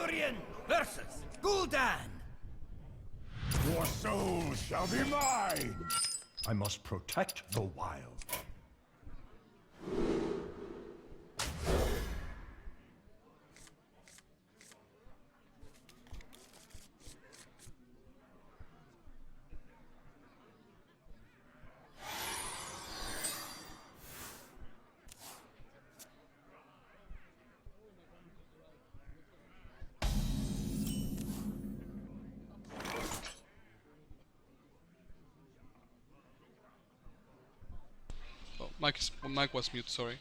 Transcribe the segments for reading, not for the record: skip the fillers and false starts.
Durian versus Gul'dan. Your soul shall be mine! I must protect the wild. Oh, mic was mute, sorry.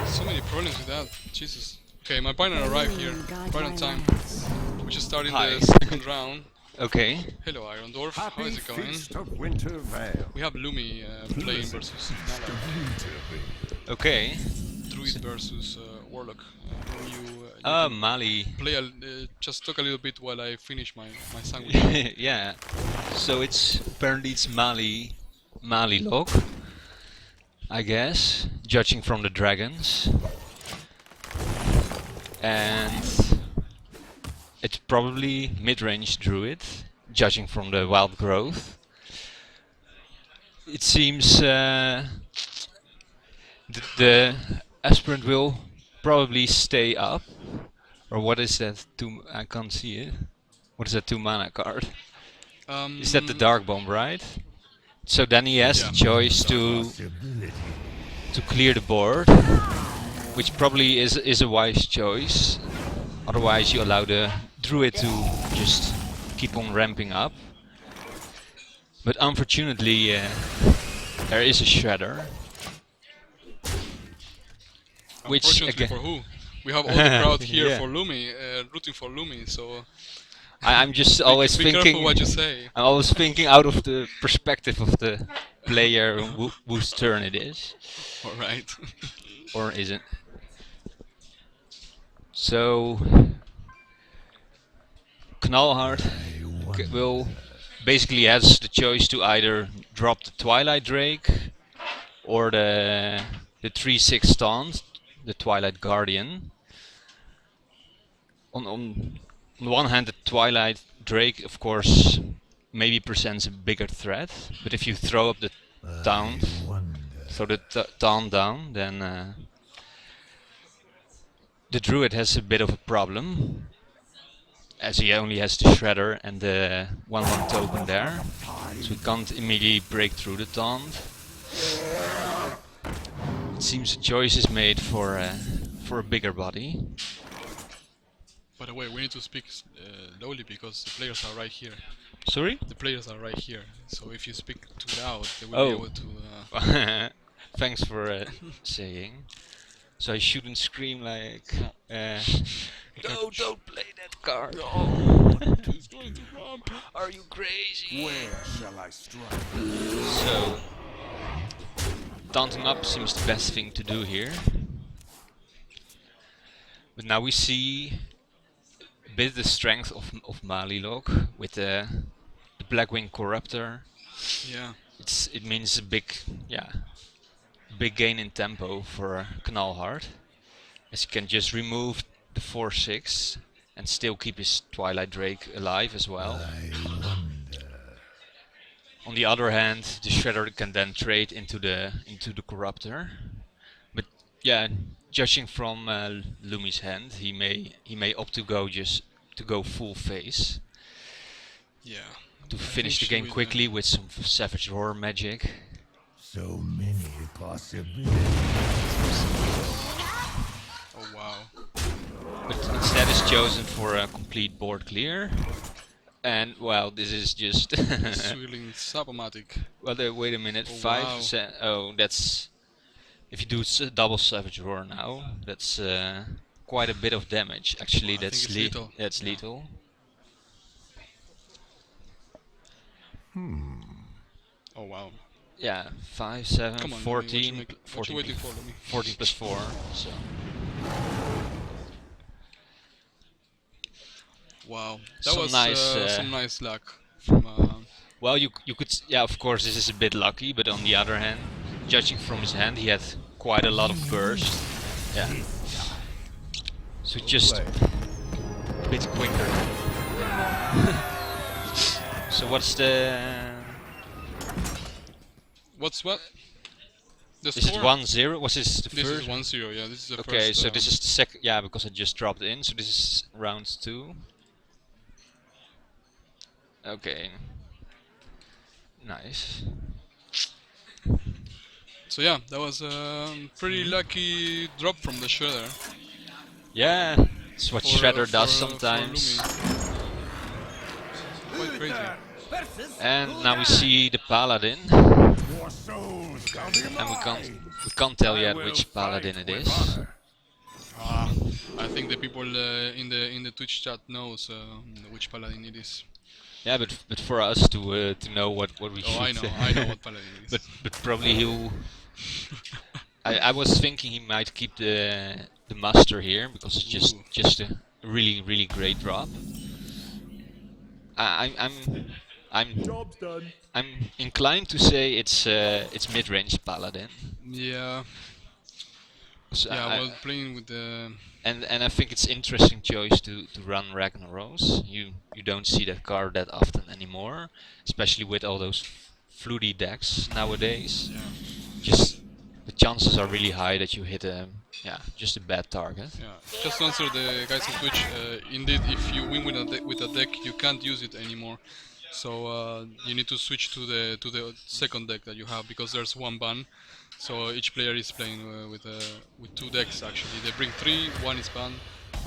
So many problems with that, Jesus. Okay, my partner arrived here, right on time. We just started the second round. Okay. Hello Irondorf, how Happy is it going? feast of Winter Vale. We have Lumi playing versus Knallert. Okay. Druid versus Warlock. You Mali. play just talk a little bit while I finish my sandwich. Yeah. So apparently it's Mali Log, I guess, judging from the dragons. And it's probably mid-range druid, judging from the wild growth. It seems the aspirant will probably stay up. Or what is that? I can't see it. What is that 2 mana card? Is that the Dark Bomb, right? So then he has the choice to clear the board, which probably is a wise choice. Otherwise you allow the druid to just keep on ramping up. But unfortunately there is a shredder. Which Unfortunately again, for who? We have all the crowd here for Lumi, rooting for Lumi, so I'm just always be thinking. careful what you say. I'm always thinking out of the perspective of the player whose turn it is. Alright. Or isn't. So Knallert will basically has the choice to either drop the Twilight Drake or the 3/6 taunt, the Twilight Guardian. On one hand, the Twilight Drake, of course, maybe presents a bigger threat, but if you throw up the taunt, taunt down, then the druid has a bit of a problem, as he only has the shredder and the 1/1 token there, so he can't immediately break through the taunt. It seems a choice is made for a bigger body. By the way, we need to speak slowly because the players are right here. Sorry? The players are right here, so if you speak too loud, they will be able to... Thanks for saying. So I shouldn't scream like... no, don't play that card! No! He's going to ramp! Are you crazy? Where shall I strike? So... taunting up seems the best thing to do here. But now we see a bit the strength of Malilog with the Blackwing Corruptor. Yeah. It means a big gain in tempo for Knallert, as he can just remove the 4/6 and still keep his Twilight Drake alive as well. On the other hand, the Shredder can then trade into the Corruptor. But yeah, judging from Lumi's hand, he may opt to go full face. Yeah. To finish the game quickly with some Savage Roar magic. So many possibilities. Oh wow. But instead is chosen for a complete board clear. And well, this is just Swirling Sabomatic. well, wait a minute, Oh, 5%. Oh, that's if you do double Savage Roar now, that's quite a bit of damage. Actually, I think that's it's lethal. That's lethal. Oh wow. Yeah, 5, 7, Come on, 14, Lumi, what you waiting for, Lumi? 14 plus 4. So Wow. That Some was nice, some nice luck from well, you could yeah, of course this is a bit lucky, but on the other hand, judging from his hand, he had quite a lot of burst. Yeah. So just bit quicker. So what's the... What's what? The Is it score? 1-0? Was this the This first? is 1-0. Yeah, this is the first. Okay, so this is the second. Yeah, because I just dropped in. So this is round 2. Okay. Nice. So yeah, that was a pretty lucky drop from the shredder. Yeah, it's what Shredder does sometimes. Quite crazy. And now we see the Paladin. Your souls shall be And mine. we can't tell I yet will which Paladin fight it with is. honor. I think the people in the Twitch chat knows which paladin it is. Yeah, but for us to know what we Oh, should. I know what paladin it is. but probably he'll. I was thinking he might keep the master here because it's just a really great drop. I'm Job's done. I'm inclined to say it's mid-range paladin. Yeah. So Yeah, I was playing with the. and I think it's interesting choice to run Ragnaros. You don't see that card that often anymore, especially with all those fluty decks nowadays. Yeah. Just the chances are really high that you hit just a bad target. Yeah. Just to answer the guys on Twitch, indeed, if you win with a deck, you can't use it anymore. So you need to switch to the second deck that you have because there's one ban. So each player is playing with 2 decks actually. They bring 3, one is banned,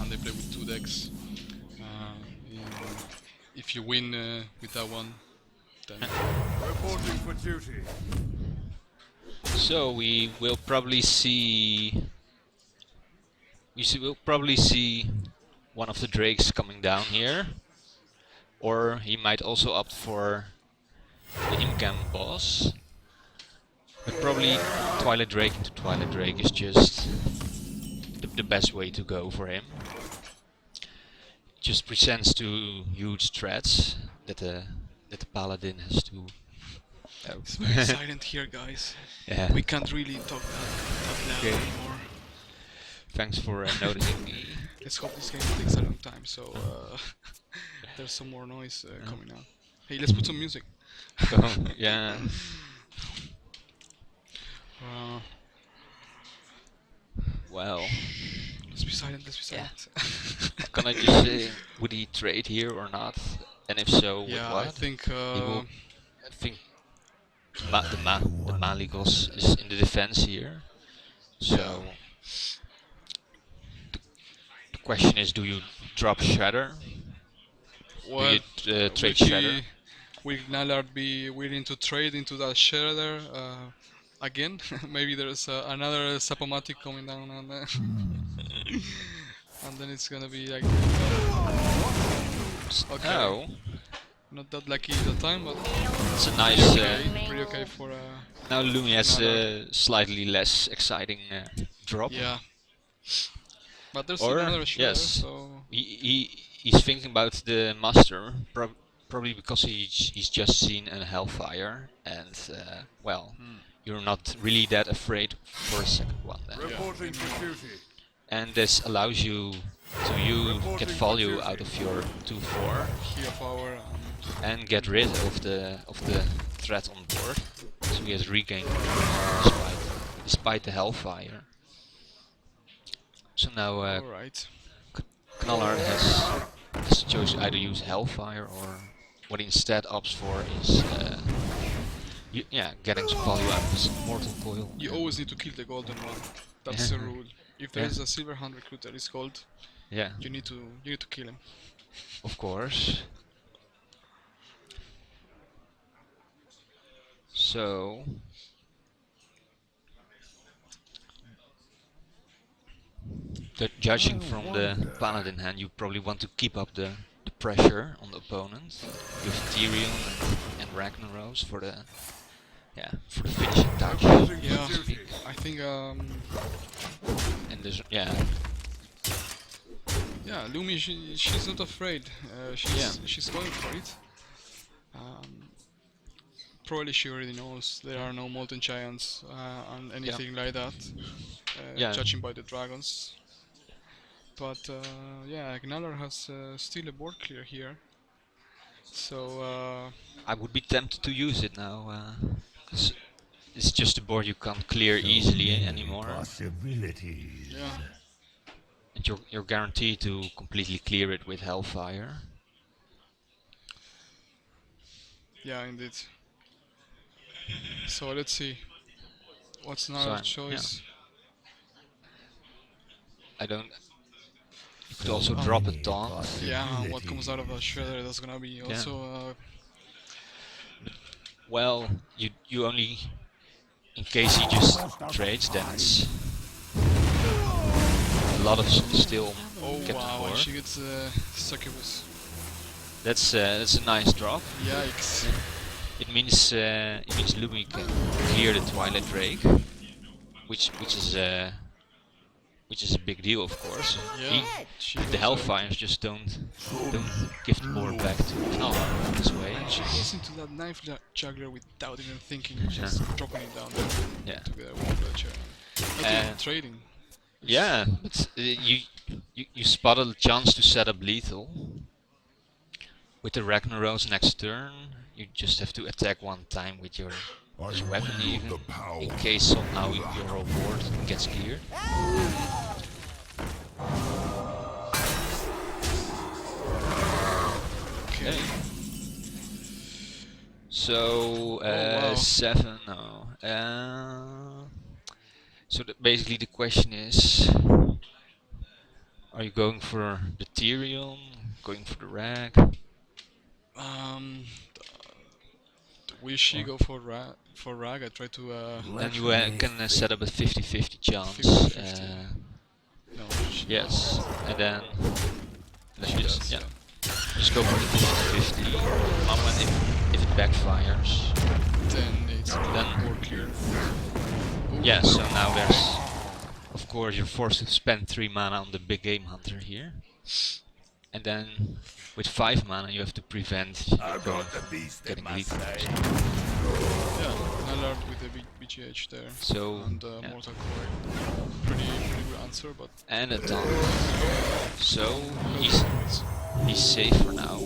and they play with 2 decks. If you win with that one, then Reporting for duty. So we will probably see. We'll probably see one of the drakes coming down here, or he might also opt for the Imcam boss. But probably Twilight Drake into Twilight Drake is just the best way to go for him. Just presents 2 huge threats that the paladin has to. it's very silent here, guys. Yeah. We can't really talk loud Okay. anymore. Thanks for noticing me. Let's hope this game takes a long time, so there's some more noise coming out. Hey, let's put some music. Oh, yeah. Well, Let's be silent. Let's be silent. can I just say, would he trade here or not? And if so, with Yeah, what? I think. I think the Maligos is in the defense here. So the question is, do you drop Shredder? Well, Do you trade will Shredder? will Knallert be willing to trade into that shredder again? Maybe there's another Sapomatic coming down, and and then it's gonna be like. Okay. Oh, Not that lucky at the time, but it's a nice. pretty okay for. Now Lumi has Knallert. a slightly less exciting drop. Yeah. But there's Or another shredder, yes, so. he's thinking about the master, probably because he's just seen a Hellfire, and well, you're not really that afraid for a second one then. Reporting for duty. And this allows you to get value out of your 2/4 Key of power. and get rid of the threat on board. So he has regained despite the Hellfire. So now Alright. Knallert has chosen either use Hellfire or what he instead opts for is getting some value out of his Mortal Coil. You always need to kill the golden one. That's the rule. If there is a silver hand recruit that is gold, Yeah, you need to kill him. of course. So judging from the Paladin hand, you probably want to keep up the pressure on the opponent. You have Tyrion and Ragnaros for the finishing touch. Yeah, I think And there's Lumi, she's not afraid. She's going for it. Probably she already knows there are no molten giants and anything like that. Judging by the dragons. But yeah, Knallert has still a board clear here. So I would be tempted to use it now, 'cause it's just a board you can't clear easily anymore. Possibilities. yeah, And you're guaranteed to completely clear it with Hellfire. yeah, indeed. So let's see. What's So Knallert's yeah, choice? I don't. You could also drop a taunt. Yeah, what comes out of a shredder? That's gonna be also. Well, you only, in case he just trades, then it's a lot of still Oh kept on wow! board. And she gets succubus. That's a nice drop. Yikes! It means Lumi can clear the Twilight Drake, which is a big deal, of course. Yeah, she The goes Hellfires just don't give the board back to Knallert this way. And she goes into that knife juggler without even thinking, just dropping it down there Yeah. together with the chair. Not trading. Yeah, but you spotted a chance to set up lethal. With the Ragnaros next turn, you just have to attack one time with your weapon even, in case somehow your whole board gets cleared. Okay. So, wow. 7, no. So basically the question is, are you going for the Tyrion, going for the Rag? Will she go for Rag? I try to. Then you can set up a 50-50 chance. 50-50. No. Yes, and then She just does, just go for the 50-50. Moment if it backfires. Then it's Then- more clear. Yeah, so now there's, of course, you're forced to spend 3 mana on the big game hunter here, and then with 5 mana you have to prevent your opponent from getting lethal. Yeah, Knallert with the BGH there. So And yeah. Mortal Coil. Pretty good answer, but And a taunt. So he's safe for now.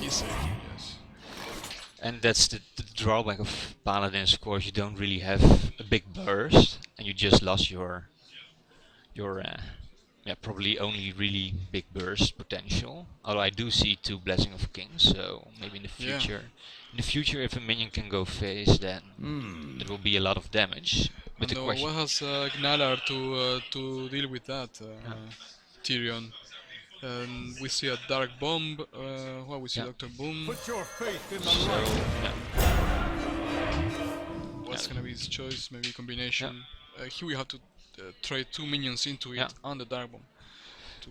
he's safe, yes. And that's the drawback of Paladins, of course. You don't really have a big burst, and you just lost your probably only really big burst potential. Although I do see 2 Blessing of Kings, so maybe in the Yeah. future, if a minion can go face, then it will be a lot of damage. But the And question, what has Knallert to deal with that, Tyrion? And we see a Dark Bomb, we see Yeah. Dr. Boom. Put your faith in the so light. What's gonna be his choice? Maybe combination. Here we have to trade 2 minions into it Yeah. on the Dark Bomb.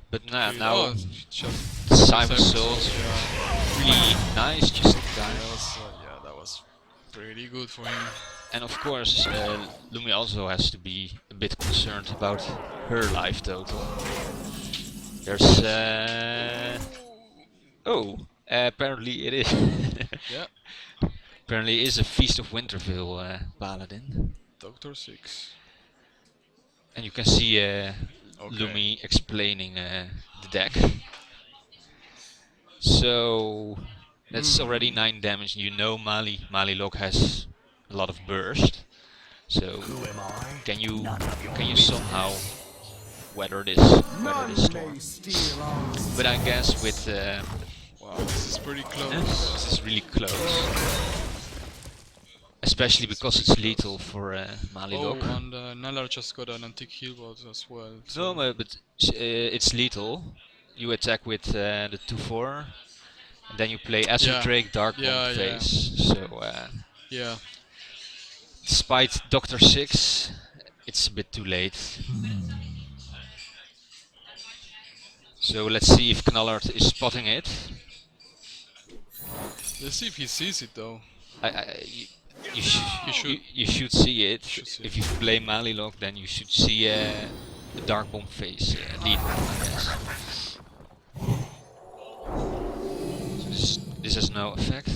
but Oh, now just the Cyber Cyber Souls yeah. really nice, just in time. That was pretty good for him. And of course, Lumi also has to be a bit concerned about her life total. There's apparently it is. Yeah, Apparently it is a Feast of Winterville Paladin. Doctor 6. And you can see Lumi explaining the deck. So that's already 9 damage. You know Malilog has a lot of burst. So can you somehow weather this storm? But I guess with Wow, this is pretty close. this is really close. Especially because it's lethal for Malilog. Oh, and Knallert just got an antique heal bot as well. No, but it's lethal. You attack with the 2/4, and then you play Azure Yeah. Drake Dark Yeah, Bomb yeah. face. So yeah, despite Doctor 6, it's a bit too late. So let's see if Knallert is spotting it. let's see if he sees it though. You He should. you should see it. Should see If you play Malilog, then you should see the Dark Bomb face lead, I guess. So this has no effect.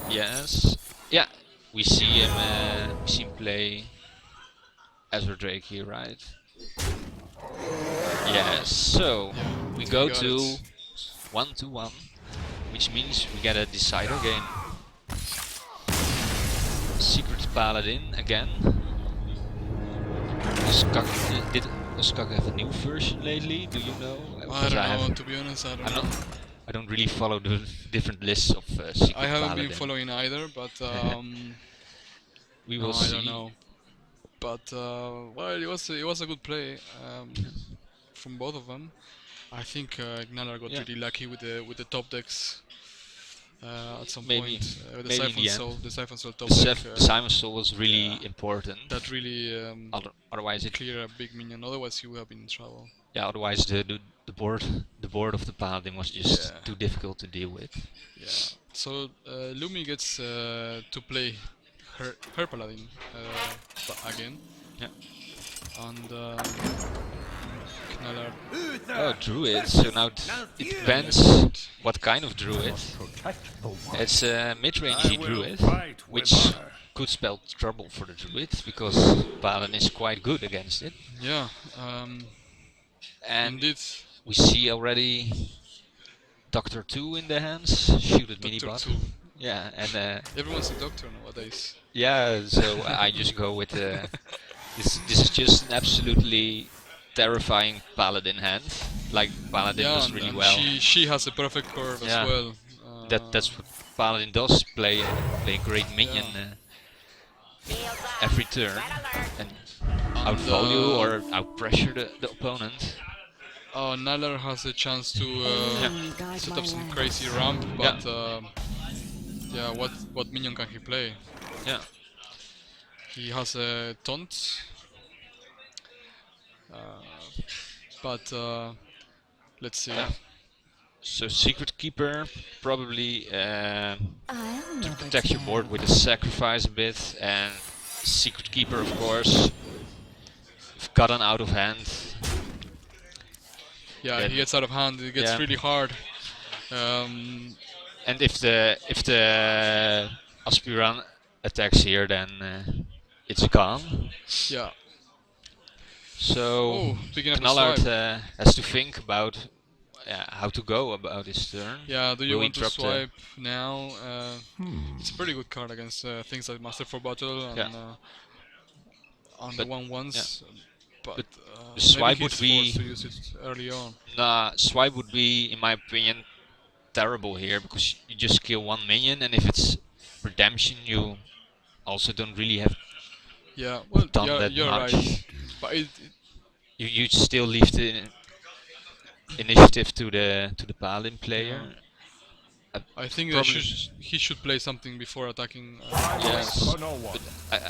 Yes. Yeah. We see him. We see him play Azure Drake here, right? Yes, so Yeah, we we go got to it. 1-1, which means we get a decider game. Secret Paladin again. Did Oskak have a new version lately? Do you know? I Because don't I know. have, To be honest, I don't I'm know. not, I don't really follow the different lists of I Secret haven't been Paladin. following either, but We no, will I don't see. know. But well, it was a good play from both of them. I think Knallert got Yeah, really lucky with the top decks at some maybe, point. The maybe in Siphon the end. Soul, the Siphon Soul top The, deck. the Simon Soul was Yeah, really important. that really Otherwise, it clear a big minion. Otherwise, he would have been in trouble. yeah. Otherwise, the board of the Paladin was just Yeah, too difficult to deal with. yeah. So Lumi gets to play her paladin again, Yeah. and Knallert. Oh, Uther druid. So versus now it Malfurion. depends what kind of I druid. must protect the wild. It's a I mid-rangey will druid, fight with which honor. could spell trouble for the druid because Paladin is quite good against it. Yeah, And indeed, we see already Doctor 2 in the hands, shoot at Doctor minibot. Two. Yeah, and Everyone's a doctor nowadays. yeah, so I just go with this is just an absolutely terrifying Paladin hand. Like Paladin Yeah, does and, really and well. she has a perfect curve as Yeah. well. That's what Paladin does, play a great minion every turn and outvalue or outpressure the opponent. Knallert has a chance to set up some crazy ramp, Yeah. but yeah, what minion can he play? Yeah. He has a taunt, uh, but let's see. Yeah. So Secret Keeper probably to protect your board with a sacrifice a bit, and Secret Keeper of course. If gotten out of hand. Yeah, Then- he gets out of hand. It gets yeah. really hard. Um, And if the aspirant attacks here, then it's gone. yeah. So Oh, picking up a Knallert swipe. has to think about how to go about his turn. Yeah, do you Will he want to drop the- swipe now? It's a pretty good card against things like Master for Battle and Yeah. on But- the one ones. But, but maybe swipe he's would be- forced to use it early on. Nah, swipe would be, in my opinion, terrible here because you just kill one minion, and if it's redemption, you also don't really have. Yeah, well, Done you're, that you're much. right. But You still leave the initiative to the Paladin player. I think Probably- he should play something before attacking. Yes, For no one. but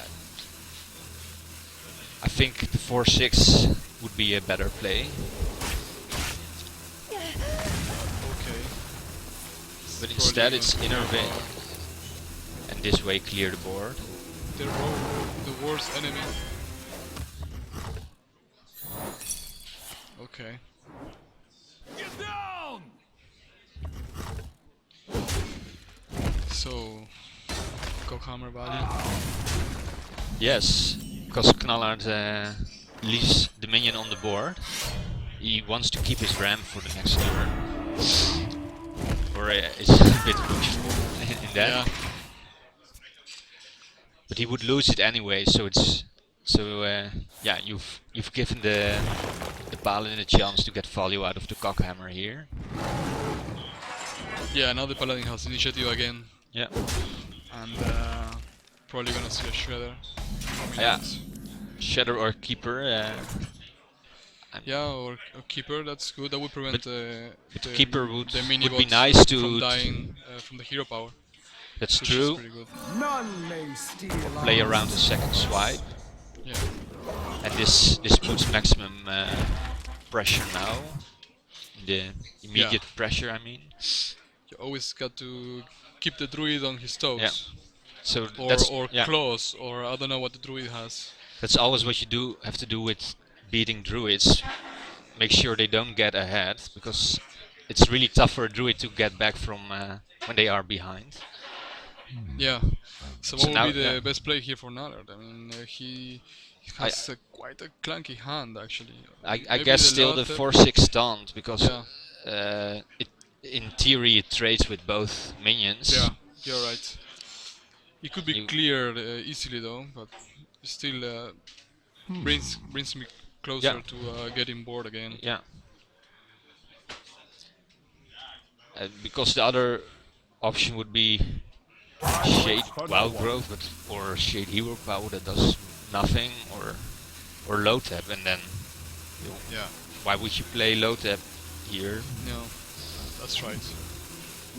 I think the 4/6 would be a better play. Okay. But instead Probably it's gonna- innervate, and this way clear the board. The worst enemy. Okay. Get down! So, Cockhammer value. Yes, because Knallert leaves the minion on the board. He wants to keep his ramp for the next turn. Or it's a bit wishful in that. Yeah. But he would lose it anyway, so it's yeah, you've given the Paladin a chance to get value out of the Cockhammer here. Yeah, now the Paladin has initiative again, Yeah. and probably gonna see a Shredder coming Yeah. out. Shadow or Keeper. Yeah, or Keeper, that's good. That would prevent the Keeper would the be minibots nice to- from dying from the hero power. That's Which is true. pretty good. None may steal Play our around the second swipe, Yeah. and this puts maximum pressure now. The immediate pressure, I mean. You always got to keep the druid on his toes. Yeah. So Or yeah, claws, or I don't know what the druid has. that's always what you have to do with beating druids. Make sure they don't get ahead, because it's really tough for a druid to get back from when they are behind. Yeah. So So what now- would be the yeah. best play here for Knallert? I mean, He has quite a clunky hand actually. I Maybe guess the still the latte- 4/6 taunt because Yeah. it in theory it trades with both minions. Yeah, you're right. It could be You- cleared easily though, but still brings me closer Yeah. to getting bored again. Yeah. Because the other option would be Shade Wild Growth, but or Shade Hero Power that does nothing, or Low Tap, and then Yeah, why would you play Low Tap here? no, that's right.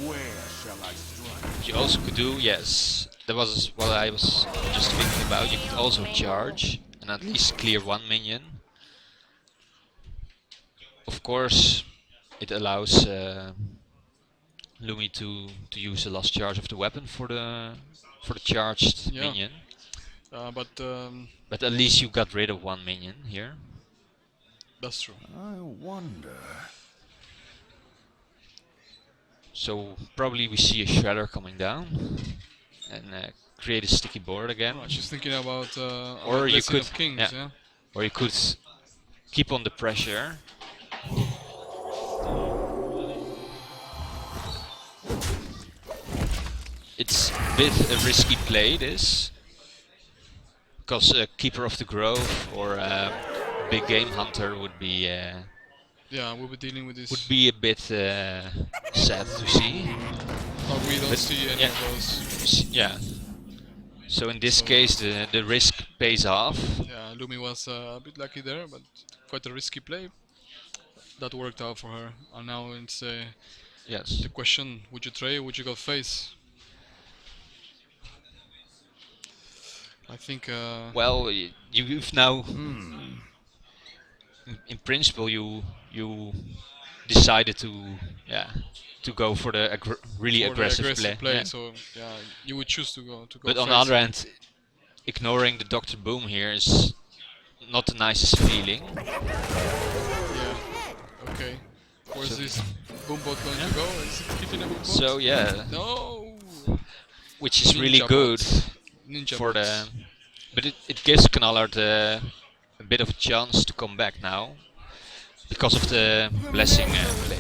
Where shall I strike? What you also could do, yes, that was what I was just thinking about. You could also charge and at least clear one minion. Of course, it allows Lumi to use the last charge of the weapon for the charged Yeah. minion. But But at least you got rid of one minion here. that's true. I wonder. So probably we see a Shredder coming down and create a sticky board again. Right, she's thinking about Or you Blessing could, of Kings, yeah. yeah. Or you could keep on the pressure. It's a bit a risky play, this. Because Keeper of the Grove or Big Game Hunter would be Yeah, we'll be dealing with this. a bit sad to see. But we don't But see any yeah. of those. Yeah. So in this So- case, the risk pays off. Yeah, Lumi was a bit lucky there, but quite a risky play. That worked out for her. And now it's Yes. the question: would you trade? Would you go face? I think. Well, you've now, in principle, you decided to go for the really for the aggressive, play. Yeah. So yeah, you would choose to go But on the face. other hand, ignoring the Doctor Boom here is not the nicest feeling. Yeah. Okay. Where's So- this boombot going to go? Is it keeping a boombot? So yeah, No. which is really Ninja good bot. Ninja for bot. the. But it gives Knallert a bit of a chance to come back now because of the blessing play.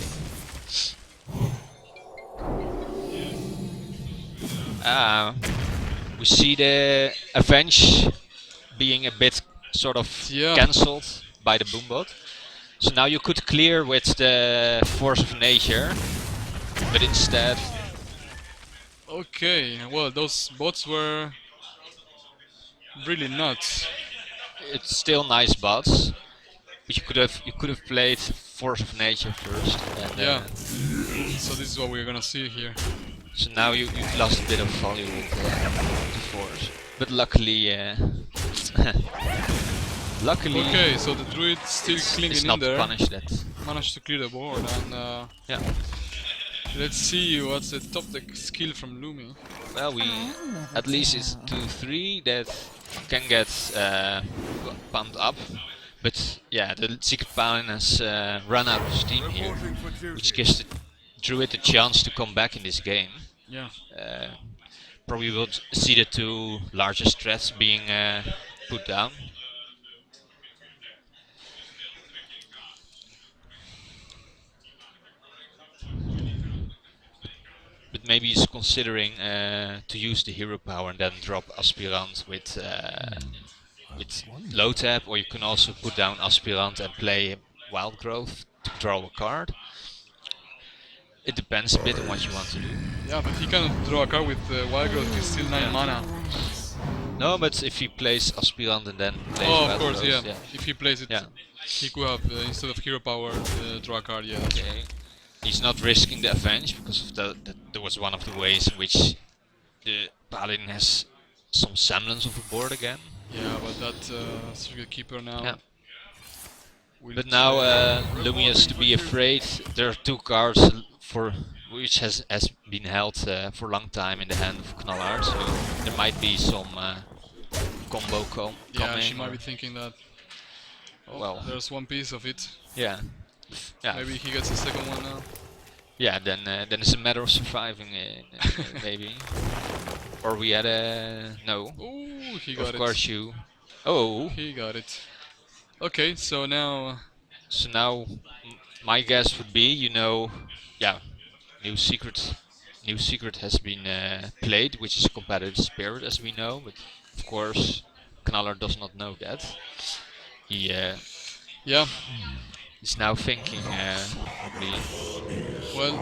We see the Avenge being a bit sort of Yeah. cancelled by the Boombot. So now you could clear with the Force of Nature, but instead, Okay. Well, those bots were really nuts. it's still nice bots. But you could have played Force of Nature first. And, Yeah. So this is what we're gonna see here. So now you've lost a bit of value with the Force. But luckily, luckily, Okay, so the druid still it's clinging not in there. punished that. Managed to clear the board, and Yeah. let's see what's the top deck skill from Lumi. Well, we at least it's 2-3 that can get pumped up. But yeah, the Secret Paladin has run out of steam here, Reporting for duty. which gives the Druid a chance to come back in this game. Yeah. Probably will see the two largest threats being put down. But maybe he's considering to use the hero power and then drop Aspirant with low tap, or you can also put down Aspirant and play Wild Growth to draw a card. It depends a bit on what you want to do. Yeah, but he cannot draw a card with Wild Growth, he's still 9 mana. No, but if he plays Aspirant and then plays Oh, Wild of course, Growth, yeah. If he plays it, Yeah. he could have, instead of hero power, draw a card, yeah. Okay. He's not risking the Avenge because of that was one of the ways in which the Paladin has some semblance of a board again. Yeah, but that Secret Keeper now. Yeah. will But now play- Lumi has to be afraid. There are two cards for which has been held for a long time in the hand of Knallert, so there might be some combo yeah, coming. she might or- be thinking that. Oh, Well. there's one piece of it. Yeah. Yeah. Maybe he gets a second one now. Yeah, then it's a matter of surviving, maybe. Or we had a no. Ooh, he got Of it. course you. Oh, He got it. Okay, so now so now my guess would be, yeah, new secret has been played, which is a competitive spirit, as we know. But of course, Knallert does not know that. He yeah, is now thinking probably. well,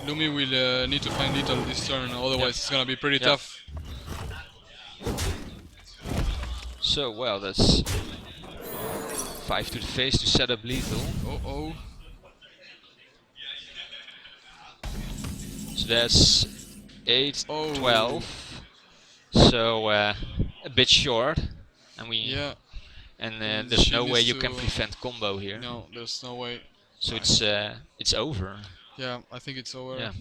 Lumi will need to find Little this turn, otherwise it's gonna be pretty Yeah. tough. So well, that's 5 to the face to set up lethal. Oh. So that's 8, Oh. 12. So a bit short, and Yeah. there's She no way needs you can to- prevent combo here. No, there's no way. So it's over. Yeah, I think it's over. Yeah.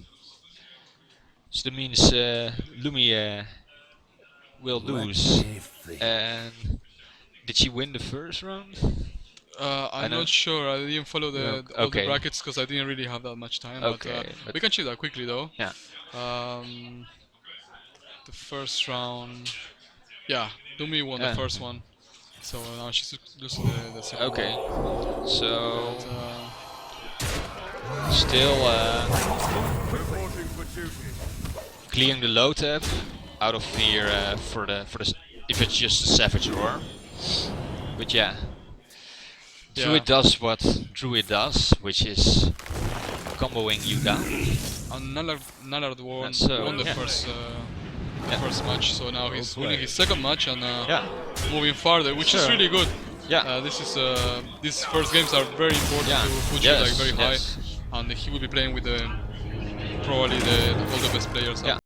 So that means Lumi will lose. And did she win the first round? I I'm know. not sure. I didn't follow No, all okay. the brackets because I didn't really have that much time. Okay, But but- we can check that quickly though. Yeah. The first round. Yeah, Lumi won the Yeah. first one. So now she's losing the second Okay. one. So But, still Reporting for duty. clearing the low tab out of fear for the if it's just a savage roar. But yeah. Druid does what Druid does, which is comboing you down. and Knallert won, And so, won the yeah. first match, so now he's winning his second match and Yeah. moving farther, which is Sure. really good. Yeah. These first games are very important Yeah. to put Yes, you like very high, yes. and he will be playing with probably all the best players. Yeah.